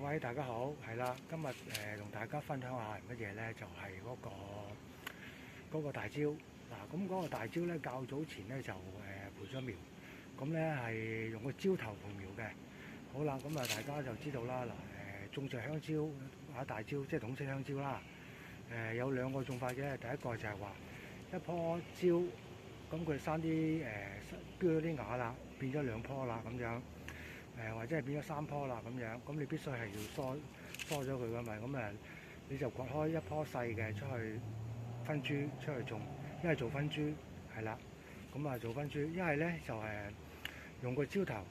位大家好，係啦，今日同大家分享下係乜嘢咧？就係、嗰個大椒嗱，咁嗰個大椒咧，較早前咧就培咗苗，咁咧係用個椒頭培苗嘅。好啦，咁啊大家就知道啦嗱，種植香蕉或者大椒，即係統稱香蕉啦。有兩個種法嘅，第一個就係話一棵蕉，咁佢生啲飆咗啲芽啦，變咗兩棵啦咁樣。或者係變咗三棵啦咁樣，咁你必須係要疏咗佢噶嘛，咁你就掘開一棵細嘅出去分株出去種，一係做分株係啦，咁做分株，一係咧就用個椒頭，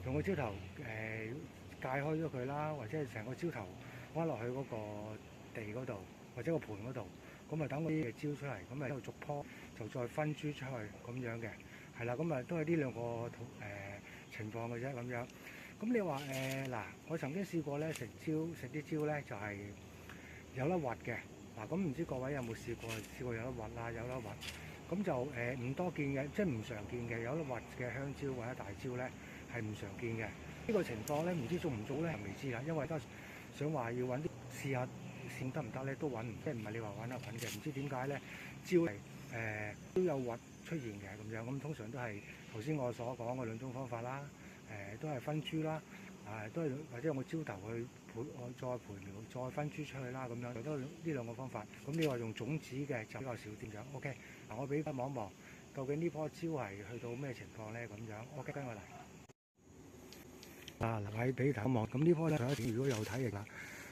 界開咗佢啦，或者係成個椒頭安落去嗰個地嗰度，或者個盤嗰度，咁等嗰啲椒出嚟，咁之後逐棵就再分株出去咁樣嘅，係啦，咁都係呢兩個情況嘅啫咁樣。咁你話嗱，我曾經試過咧食啲蕉咧就係有粒核嘅嗱，咁唔知各位有冇試過有粒核啊，有粒核，咁就唔多見嘅，即係唔常見嘅，有粒核嘅香蕉或者大蕉咧係唔常見嘅。呢個情況咧唔知中唔中咧，未知啦，因為而家想話要揾啲試下試得唔得咧，都揾唔即係唔係你話揾下揾嘅，唔知點解咧蕉係都有核出現嘅咁樣，咁通常都係頭先我所講嘅兩種方法啦。都係分株啦，都係或者用個椒頭去再培苗，再分株出去啦咁樣，都呢兩個方法。咁你話用種子嘅就比較少啲咁。OK，嗱我俾大家望一望，究竟呢棵蕉係去到咩情況咧？咁樣 OK，跟我嚟。嗱，喺俾大家望，咁呢棵咧上一次如果有睇嘅啦，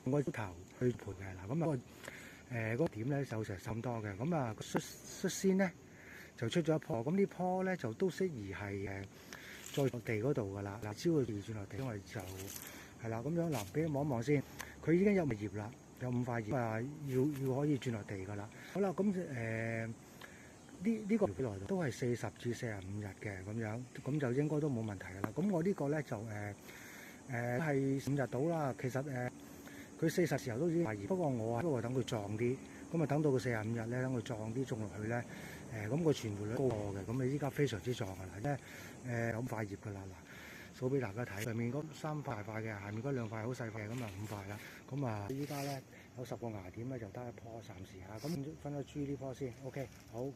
用個椒頭去培嘅嗱，咁嗰個點咧就成咁多嘅，咁率先咧就出咗一棵，咁呢棵咧就都適宜係再落地嗰度㗎啦，嗱，蕉佢轉落地，因為就係啦咁樣嗱，俾你望一望先，佢已經有葉啦，有5塊葉要可以轉落地㗎啦。好啦，咁呢個幾耐都係40至45日嘅咁樣，咁就應該都冇問題㗎啦。咁我呢個咧就係5日到啦。其實佢40時候都已經塊葉，不過我等佢壯啲，咁等到佢45日咧，等佢壯啲種落去咧。咁個存活率高過嘅，咁你依家非常之壯㗎啦，有5塊葉㗎啦，嗱，數俾大家睇，上面嗰3塊大塊嘅，下面嗰2塊好細塊，咁5塊啦，咁依家咧有10個芽點咧，就得一棵暫時嚇，咁分咗株呢棵先 ，OK，好。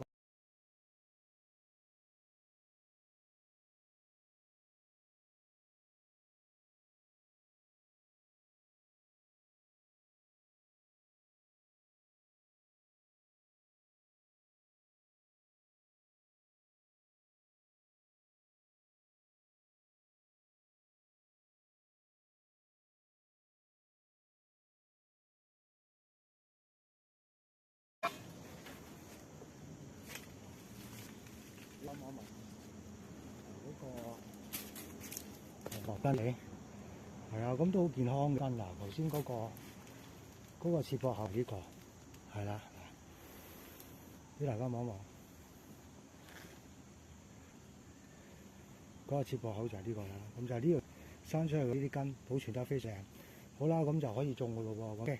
望一望嗰個落根嚟，係啊，咁都好健康嘅根嗱。頭先嗰個切薄後呢個係啦，俾大家望一望，嗰個切薄口就係呢個啦。咁就係呢度生出嚟呢啲根保存得非常好啦，咁就可以種㗎咯喎。OK。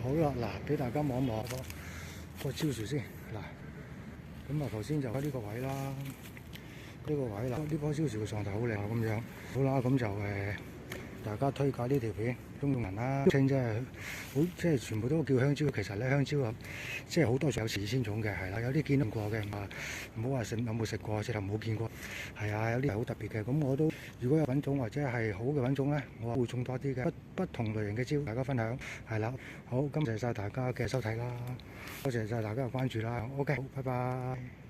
好啦，嗱，俾大家望一望個蕉樹先。嗱，咁啊頭先就喺呢個位啦，呢個位啦，呢棵蕉樹嘅狀態好靚啊咁樣。好啦，咁就大家推介呢條片，中用人啦，真係好，即係全部都叫香蕉。其實咧香蕉啊，即係好多有2千種嘅，係啦，有啲見到過嘅，唔好話有冇食過，直頭冇見過。係啊，有啲係好特別嘅。咁我都如果有品種或者係好嘅品種咧，我會種多啲嘅，不同類型嘅蕉，大家分享。係啦，好，咁謝晒大家嘅收睇啦，多謝晒大家嘅關注啦。OK，好，拜拜。